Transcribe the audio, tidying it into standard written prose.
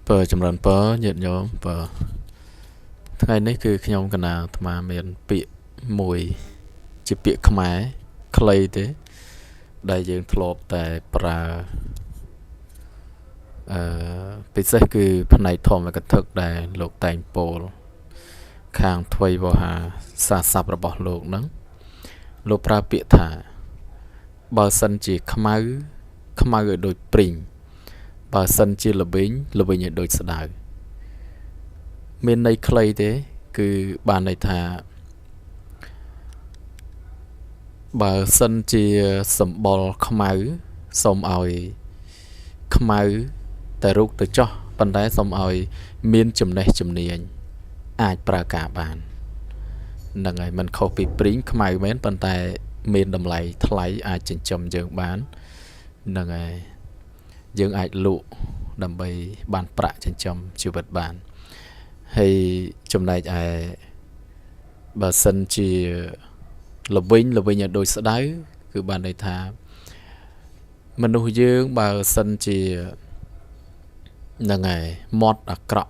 Bờ chấm rắn bờ nhiệt nhóm bờថ្ងៃនេះគឺខ្ញុំកណាអាត្មាមានពាក្យមួយជាពាក្យខ្មែរខ្លីទេដែលយើងធ្លាប់តែប្រើពិសេសគឺផ្នែកធម្មកថាដែលលោកតែងពោលខាងទ្វេវហាសារស័ព្ទរបស់លោកហ្នឹងលោកប្រើពាក្យថាបើសិនជាខ្មៅឲ្យដូចព្រីងបើសិនជាល្វីងឲ្យដូចស្ដៅមានន័យខ្លីទេគឺបានន័យថាបើសិនជាសម្បុរខ្មៅសូមឲ្យខ្មៅតែរូបទៅចោះប៉ុន្តែសូមឲ្យមានចំណេះជំនាញអាចប្រើការបានហ្នឹងហើយมันខុសពីព្រីងខ្មៅមែនប៉ុន្តែមានតម្លៃថ្លៃអាចចិញ្ចឹមយើងបានហ្នឹងហើយយើងអាចលក់ដើម្បីបានប្រាក់ចិញ្ចឹមជីវិតបានហើយចំណែកឯបើសិនជាល្វីងឲ្យដូចស្ដៅគឺបានន័យថាមនុស្សយើងបើសិនជាហ្នឹងហើយមាត់អាក្រក់